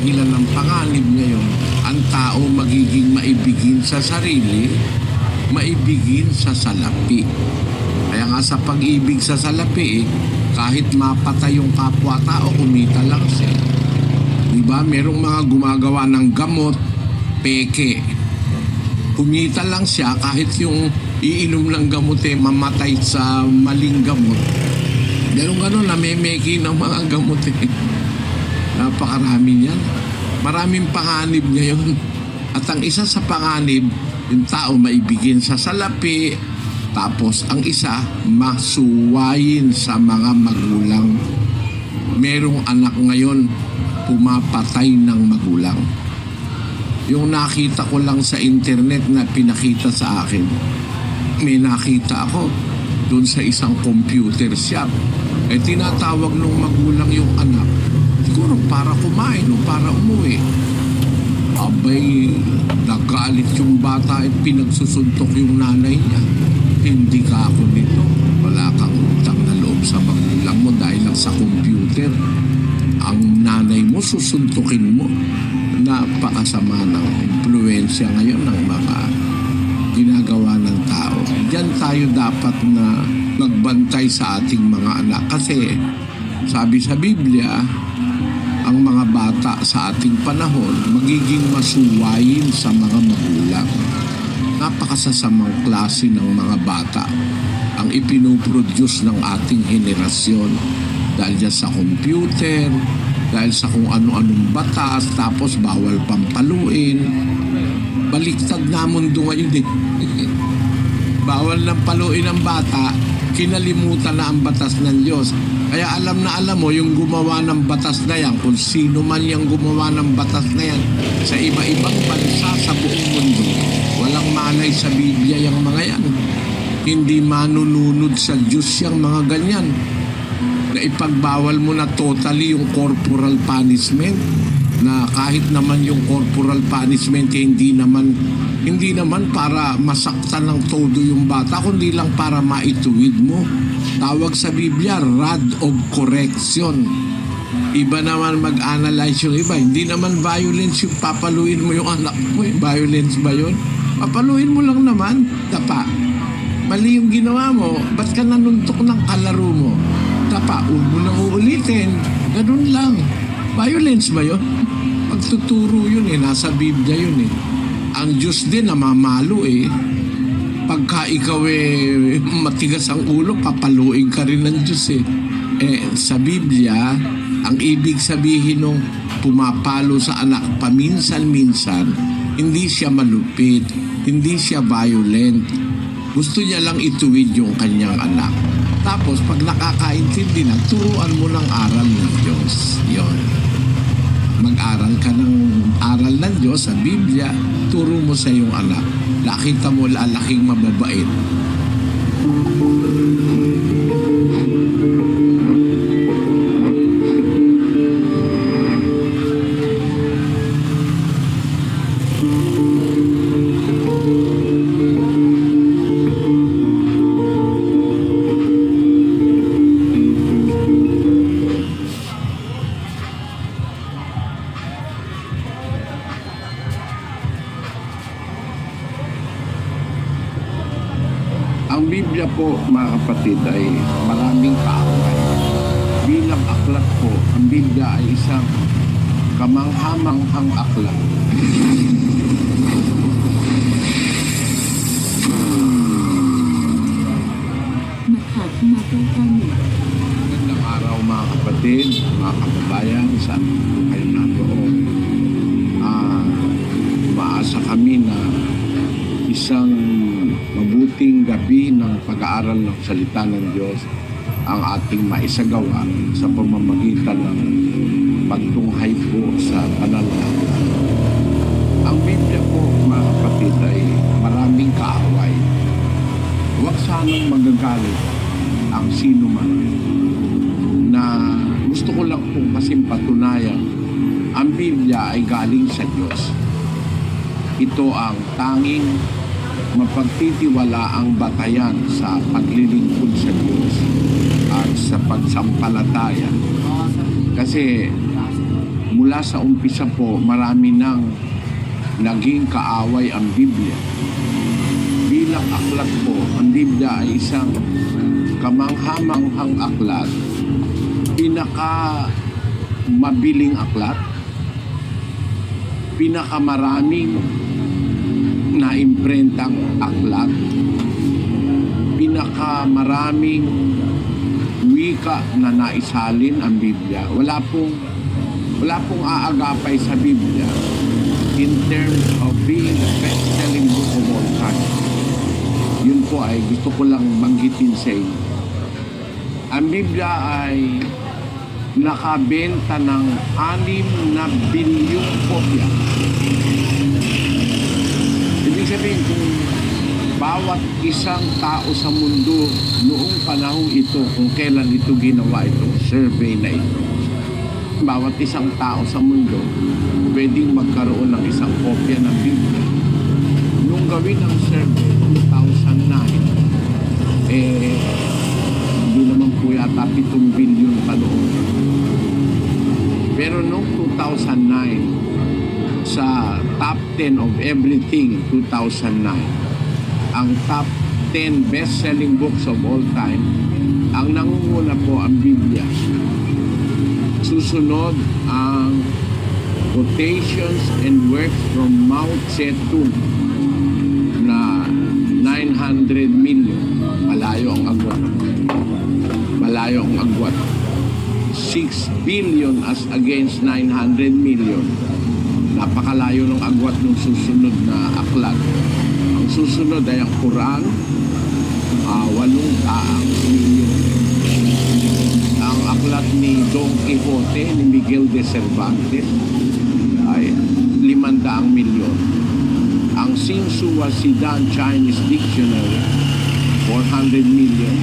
dahilan ng panganib ngayon, ang tao magiging maibigin sa sarili, maibigin sa salapi. Kaya nga sa pag-ibig sa salapi, kahit mapatay yung kapwa-tao, kumita lang siya. Diba? Merong mga gumagawa ng gamot, peke. Kumita lang siya kahit yung iinom ng gamot mamatay sa maling gamot. Merong gano'n, namemeki ng mga gamot Napakarami niyan. Maraming panganib ngayon. At ang isa sa panganib, yung tao maibigin sa salapi, tapos ang isa, masuwayin sa mga magulang. Merong anak ngayon, pumapatay ng magulang. Yung nakita ko lang sa internet na pinakita sa akin, may nakita ako doon sa isang computer shop. Tinatawag ng magulang yung anak, siguro para kumain o para umuwi. Abay, nagalit yung bata at pinagsusuntok yung nanay niya. Hindi ka ako nito. Wala kang utang na loob sa magulang mo dahil lang sa computer. Ang nanay mo, susuntukin mo. Napakasama ng impluensya ngayon ng mga ginagawa ng tao. Diyan tayo dapat na magbantay sa ating mga anak. Kasi sabi sa Biblia, ang mga bata sa ating panahon magiging masuwayin sa mga magulang. Napakasasamang klase ng mga bata ang ipinoproduce ng ating henerasyon dahil dyan sa computer, dahil sa kung ano-anong batas, tapos bawal pampaluin. Baliktad na mundo ngayon Bawal nang paluin ang bata, kinalimutan na ang batas ng Diyos. Kaya alam na alam mo, yung gumawa ng batas na yan, kung sino man yung gumawa ng batas na yan, sa iba-ibang bansa sa buong mundo, walang manay sa Biblia yung mga yan. Hindi manununod sa Diyos yung mga ganyan. Na ipagbawal mo na totally yung corporal punishment, na kahit naman yung corporal punishment hindi naman para masaktan ng todo yung bata, kundi lang para maituwid mo. Tawag sa Biblia, rod of correction. Iba naman mag-analyze yung iba. Hindi naman violence yung papaluin mo yung anak mo. Violence ba yun? Papaluin mo lang naman. Tapa. Mali yung ginawa mo. Ba't ka nanuntok ng kalaro mo? Tapa. Huwag mo nang uulitin. Ganun lang. Violence ba yun? Pagtuturo yun nasa Biblia yun Ang Diyos din namamalo Pagka ikaw matigas ang ulo, papaluin ka rin ng Diyos sa Biblia, ang ibig sabihin nung pumapalo sa anak paminsan-minsan, hindi siya malupit, hindi siya violent. Gusto niya lang ituwid yung kanyang anak. Tapos pag nakakaintindi na, turuan mo ng aral ng Diyos. Yon. Mag-aral ka ng aral ng Diyos sa Biblia, turo mo sa iyong anak. Nakita mo lalaking mababait. Ang Biblia po, mga kapatid, ay maraming kaaway. Bilang aklat po, ang Biblia ay isang kamangha-manghang aklat. Magandang araw, mga kapatid, mga kababayan, saan kayo naroon. Umaasa kami na isang mabuting gabi ng pag-aaral ng salita ng Diyos ang ating maisagawa sa pamamagitan ng pagtunghay po sa panalangin. Ang Biblia po, mga kapatid, ay maraming kaaway. Huwag sanang magagalit ang sino man na gusto ko lang po kasing patunayan ang Biblia ay galing sa Diyos. Ito ang tanging mapagtitiwalaang batayan sa paglilingkod sa Diyos at sa pagsampalataya. Kasi mula sa umpisa po, marami nang naging kaaway ang Biblia. Bilang aklat po, ang Biblia ay isang kamangha-manghang aklat, pinaka mabiling aklat, pinakamaraming naimprentang aklat, pinakamaraming wika na naisalin ang Biblia. Wala pong aagapay sa Biblia in terms of being the best-selling book of all time. Yun po ay gusto ko lang banggitin sa inyo. Ang Biblia ay nakabenta ng 6 na bilyong kopya. Ibig sabihin, kung bawat isang tao sa mundo noong panahong ito, kung kailan ito ginawa ito, survey na ito, bawat isang tao sa mundo pwedeng magkaroon ng isang kopya ng Biblia. Nung gawin ang survey 2009, hindi naman po yata 7 billion pa noon. Pero noong 2009, sa top 10 of everything 2009, ang top 10 best-selling books of all time, ang nangunguna po ang Biblia. Susunod ang Quotations and Works from Mao Zedong na 900 million. Malayo ang agwat. Malayo ang agwat. 6 billion as against 900 million. Napakalayo ng agwat ng susunod na aklat. Ang susunod ay ang Quran, 8 milyon. Ang aklat ni Don Quixote ni Miguel de Cervantes ay 500 milyon. Ang Xinhua Sidan Chinese Dictionary, 400 million.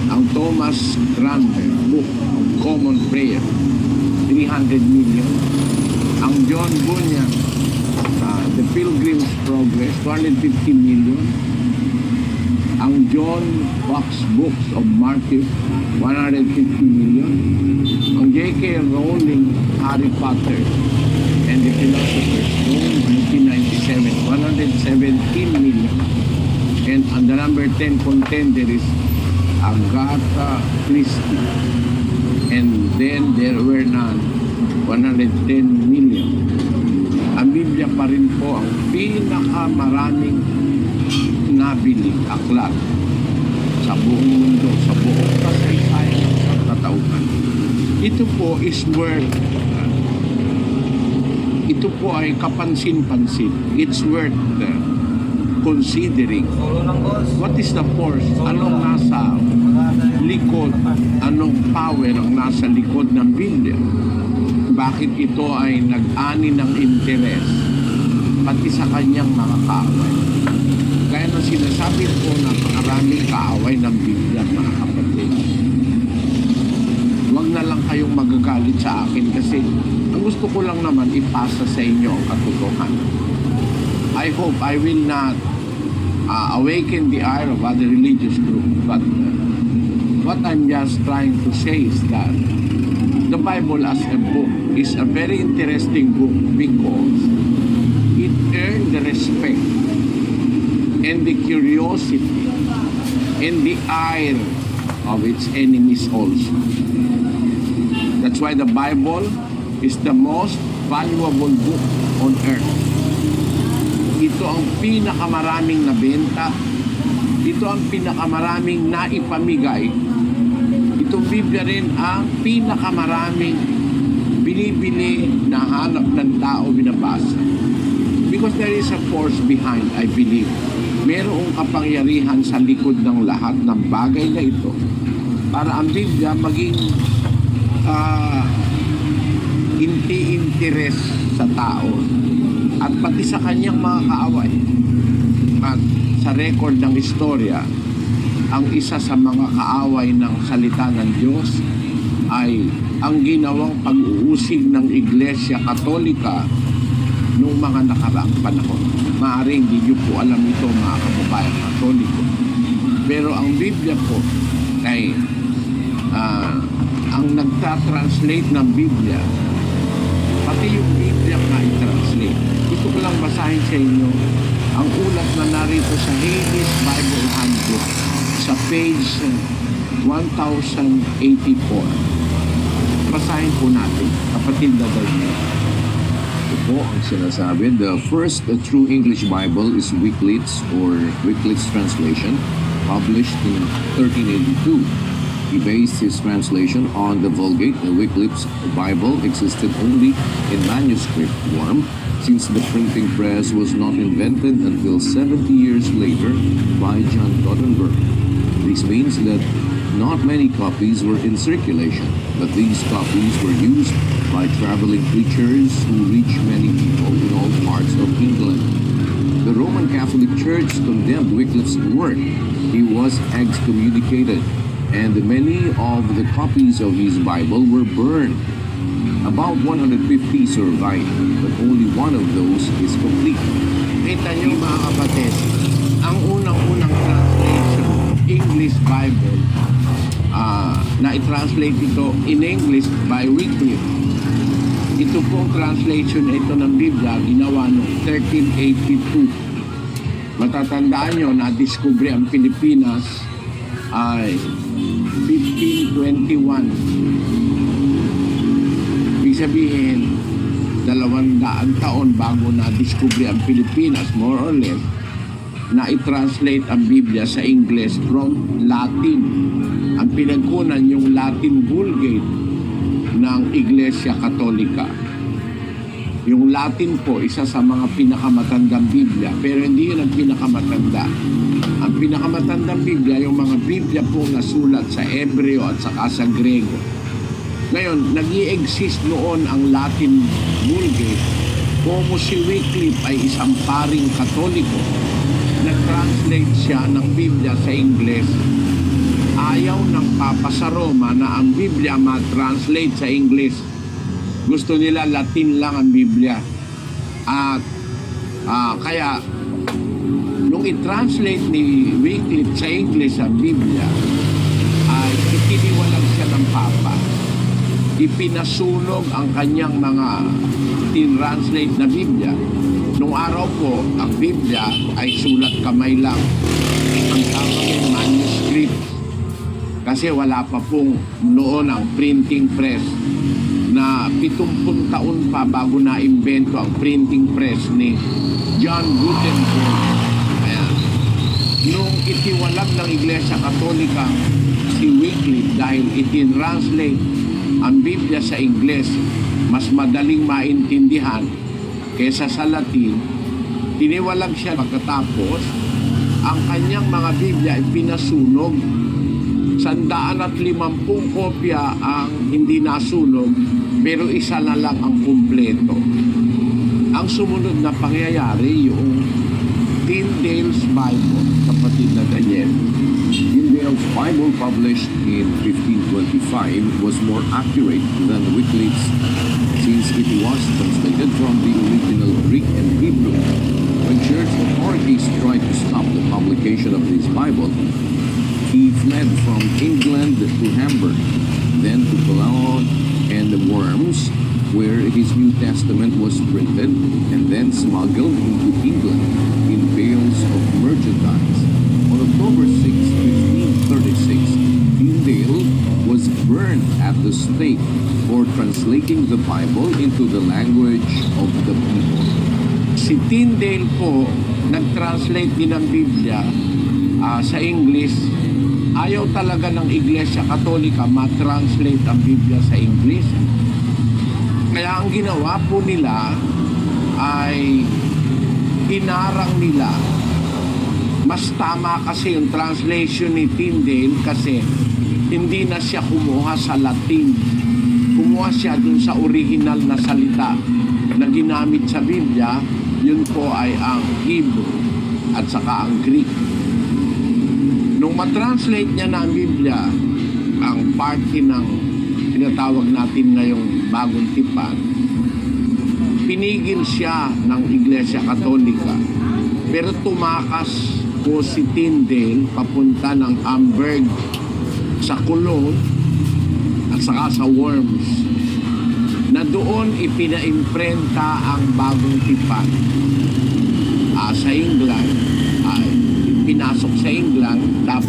Ang Thomas Granber Book of Common Prayer, 300 million. Ang John Bunyan, The Pilgrim's Progress, 250 million. Ang John Fox Books of Martyrs, 150 million. Ang J.K. Rowling, Harry Potter and the Philosopher's Stone, 1997, 117 million. And ang the number 10 contender is Agatha Christie. And then there were none, 110 million. Ang Biblia pa rin po ang pinakamaraming nabili aklat sa buong mundo, sa buong kasaysayan ng katauhan. Ito po is worth, ito po ay kapansin-pansin. It's worth considering what is the force, anong nasa likod, anong power ang nasa likod ng Biblia. Bakit ito ay nag-ani ng interes pati sa kanyang mga kaaway. Kaya nang sinasabi ko na maraming kaaway ng Biblia, mga kapatid, huwag na lang kayong magagalit sa akin kasi ang gusto ko lang naman ipasa sa inyo ang katotohanan. I hope I will not awaken the ire of other religious groups, but what I'm just trying to say is that the Bible as a book is a very interesting book because it earned the respect and the curiosity and the ire of its enemies also. That's why the Bible is the most valuable book on earth. Ito ang pinakamaraming nabenta. Ito ang pinakamaraming naipamigay. Itong Biblia rin ang pinakamaraming binibili na hanap ng tao binabasa. Because there is a force behind, I believe. Merong kapangyarihan sa likod ng lahat ng bagay na ito para ang Biblia maging interes sa tao at pati sa kanyang mga kaaway. At sa record ng istorya, ang isa sa mga kaaway ng salita ng Diyos ay ang ginawang pag-uusig ng Iglesia Katolika noong mga nakaraang panahon. Maaaring hindi nyo po alam ito, mga kababayan Katoliko. Pero ang Biblia po ay ang nagtatranslate ng Biblia pati yung Biblia nga i-translate. Gusto ko lang basahin sa inyo ang ulat na narito sa Hades Bible Handbook sa page 1084. Basahin po natin, kapatid na Daniel. Ito po ang sinasabi. The first true English Bible is Wycliffe's or Wycliffe's translation, published in 1382. He based his translation on the Vulgate. The Wycliffe's Bible existed only in manuscript form, since the printing press was not invented until 70 years later by John Gutenberg. This means that not many copies were in circulation, but these copies were used by traveling preachers who reached many people in all parts of England. The Roman Catholic Church condemned Wycliffe's work. He was excommunicated, and many of the copies of his Bible were burned. About 150 survived, but only one of those is complete. Kita niyo mga kapatid, ang unang-unang translation, English Bible, na i-translate ito in English by Wycliffe. Ito pong translation ito ng Biblia, ginawa noong 1382. Matatandaan nyo na diskubre ang Pilipinas ay 1521. Ibig sabihin, 200 taon bago na-discovery ang Pilipinas, more or less, na i-translate ang Biblia sa English from Latin. Ang pinagkunan yung Latin Vulgate ng Iglesia Katolika. Yung Latin po, isa sa mga pinakamatandang Biblia, pero hindi yun ang pinakamatanda. Ang pinakamatandang Biblia, yung mga Biblia po nasulat sa Hebreo at saka sa Grego. Ngayon, nag-i-exist noon ang Latin Vulgate. Kung si Wycliffe ay isang paring Katoliko, nag-translate siya ng Biblia sa Ingles. Ayaw ng Papa sa Roma na ang Biblia ma-translate sa Ingles. Gusto nila Latin lang ang Biblia. At kaya, nung i-translate ni Wycliffe sa Ingles ang Biblia, ay itiniwalag siya ng Papa. Ipinasunog ang kanyang mga tin-translate na Biblia. Nung araw po, ang Biblia ay sulat kamay lang. Ang tawag ay manuscript. Kasi wala pa pong noon ang printing press na 70 taon pa bago na-imbento ang printing press ni John Gutenberg. Ayan. Nung itiwalag ng Iglesia Katolika si Wycliffe dahil itin-translate ang Biblia sa Ingles, mas madaling maintindihan kaysa sa Latin, tiniwalag siya. Pagkatapos, ang kanyang mga Biblia ay pinasunog. 150 kopya ang hindi nasunog, pero isa na lang ang kumpleto. Ang sumunod na pangyayari, yung Tyndale's Bible, kapatid na Daniel. Tyndale's Bible, published in 1525, was more accurate than Wycliffe's, since it was translated from the original Greek and Hebrew. When church authorities tried to stop the publication of this Bible, he fled from England to Hamburg, then to Cologne and Worms, where his New Testament was printed, and then smuggled into England in bales of merchandise. On October 6, 1536, Tyndale was burned at the stake for translating the Bible into the language of the people. Si Tyndale po, nag-translate din ng Biblia sa English. Ayaw talaga ng Iglesia Katolika ma-translate ang Biblia sa English. Kaya ang ginawa po nila ay inarang nila. Mas tama kasi yung translation ni Tyndale kasi hindi na siya kumuha sa Latin. Kumuha siya dun sa original na salita na ginamit sa Biblia. Yun po ay ang Hebrew at saka ang Greek. Nung matranslate niya na ang Biblia, ang party ng tinatawag natin ngayong bagong tipan, pinigil siya ng Iglesia Katolika. Pero tumakas po si Tyndale papunta ng Hamburg, sa Cologne, at saka sa Worms. doon ipinaimprenta ang bagong tipan. Sa England, pinasok sa England, tapos